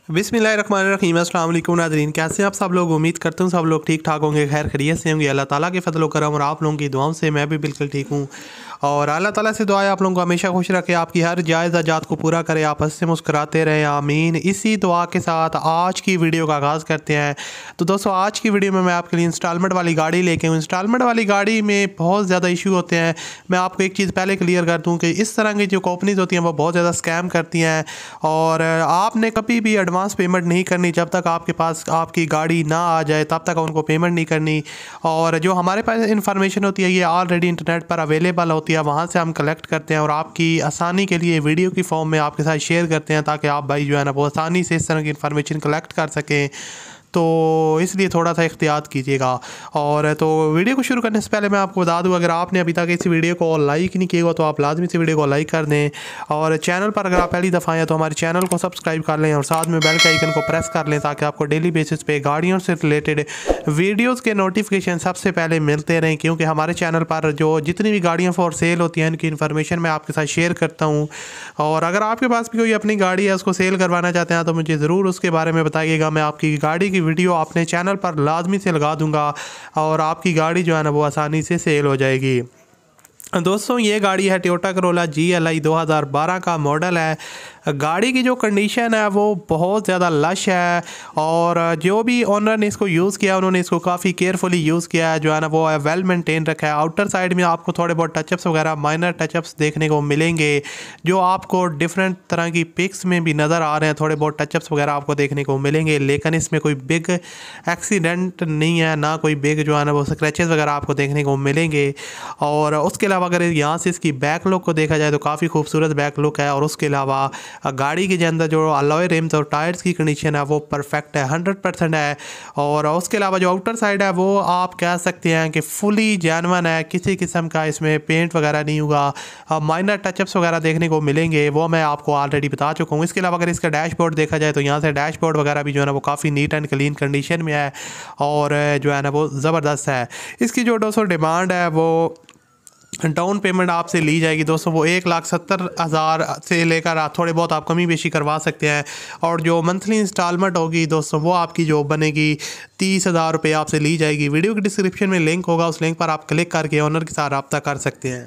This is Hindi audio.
बिस्मिल्लाहिर्रहमानिर्रहीम। अस्सलाम वालेकुम नाज़रीन, कैसे हैं आप सब लोग। उम्मीद करता हूँ सब लोग ठीक ठाक होंगे, खैर खैरियत से होंगे। अल्लाह ताला के फजल व करम और आप लोगों की दुआओं से मैं भी बिल्कुल ठीक हूँ। और अल्लाह ताला से दुआ है आप लोगों को हमेशा खुश रखे, आपकी हर जायज़ हाजात को पूरा करे, आप हंसते मुस्कुराते रहें, आमीन। इसी दुआ के साथ आज की वीडियो का आगाज़ करते हैं। तो दोस्तों, आज की वीडियो में मैं आपके लिए इंस्टॉलमेंट वाली गाड़ी लेके हूँ। इंस्टॉलमेंट वाली गाड़ी में बहुत ज़्यादा इशू होते हैं। मैं आपको एक चीज़ पहले क्लियर कर दूँ कि इस तरह की जो कंपनीज़ होती हैं वो बहुत ज़्यादा स्कैम करती हैं, और आपने कभी भी एडवांस पेमेंट नहीं करनी। जब तक आपके पास आपकी गाड़ी ना आ जाए तब तक उनको पेमेंट नहीं करनी। और जो हमारे पास इन्फॉर्मेशन होती है ये ऑलरेडी इंटरनेट पर अवेलेबल होती है, वहाँ से हम कलेक्ट करते हैं और आपकी आसानी के लिए वीडियो की फॉर्म में आपके साथ शेयर करते हैं, ताकि आप भाई जो है ना वो आसानी से इस तरह की इन्फॉर्मेशन कलेक्ट कर सकें। तो इसलिए थोड़ा सा एहतियात कीजिएगा। और तो वीडियो को शुरू करने से पहले मैं आपको बता दूं, अगर आपने अभी तक इस वीडियो को लाइक नहीं किया हो तो आप लाजमी से वीडियो को लाइक कर दें, और चैनल पर अगर आप पहली दफ़ा आए तो हमारे चैनल को सब्सक्राइब कर लें और साथ में बेल के आइकन को प्रेस कर लें, ताकि आपको डेली बेसिस पे गाड़ियों से रिलेटेड वीडियोज़ के नोटिफिकेशन सबसे पहले मिलते रहें। क्योंकि हमारे चैनल पर जो जितनी भी गाड़ियाँ फॉर सेल होती हैं इनकी इन्फॉर्मेशन मैं आपके साथ शेयर करता हूँ। और अगर आपके पास भी कोई अपनी गाड़ी है उसको सेल करवाना चाहते हैं तो मुझे ज़रूर उसके बारे में बताइएगा। मैं आपकी गाड़ी की वीडियो अपने चैनल पर लाजमी से लगा दूंगा और आपकी गाड़ी जो है ना वो आसानी से सेल हो जाएगी। दोस्तों, ये गाड़ी है टोयोटा करोला GLI 2012 का मॉडल है। गाड़ी की जो कंडीशन है वो बहुत ज़्यादा लश है, और जो भी ओनर ने इसको यूज़ किया उन्होंने इसको काफ़ी केयरफुली यूज़ किया है, जो है ना वो वेल मेंटेन रखा है। आउटर साइड में आपको थोड़े बहुत टचअप्स वगैरह माइनर टचअप्स देखने को मिलेंगे, जो आपको डिफरेंट तरह की पिक्स में भी नज़र आ रहे हैं। थोड़े बहुत टचअप्स वगैरह आपको देखने को मिलेंगे, लेकिन इसमें कोई बिग एक्सीडेंट नहीं है, ना कोई बिग जो है ना वो स्क्रैचेस वगैरह आपको देखने को मिलेंगे। और उसके अलावा अगर यहाँ से इसकी बैक लुक को देखा जाए तो काफ़ी खूबसूरत बैक लुक है। और उसके अलावा गाड़ी के अंदर जो अलॉय रिम्स और टायर्स की कंडीशन है वो परफेक्ट है, 100% है। और उसके अलावा जो आउटर साइड है वो आप कह सकते हैं कि फुली जेन्युइन है, किसी किस्म का इसमें पेंट वगैरह नहीं होगा। माइनर टचअप्स वगैरह देखने को मिलेंगे, वो मैं आपको ऑलरेडी बता चुका हूँ। इसके अलावा अगर इसका डैशबोर्ड देखा जाए तो यहाँ से डैशबोर्ड वगैरह भी जो है ना वो काफ़ी नीट एंड क्लीन कंडीशन में है, और जो है ना वो ज़बरदस्त है। इसकी जो दोस्तों डिमांड है वो डाउन पेमेंट आपसे ली जाएगी दोस्तों, वो 1,70,000 से लेकर थोड़े बहुत आप कमी बेशी करवा सकते हैं। और जो मंथली इंस्टॉलमेंट होगी दोस्तों वो आपकी जो बनेगी 30,000 रुपये आपसे ली जाएगी। वीडियो के डिस्क्रिप्शन में लिंक होगा, उस लिंक पर आप क्लिक करके ओनर के साथ रब्ता कर सकते हैं।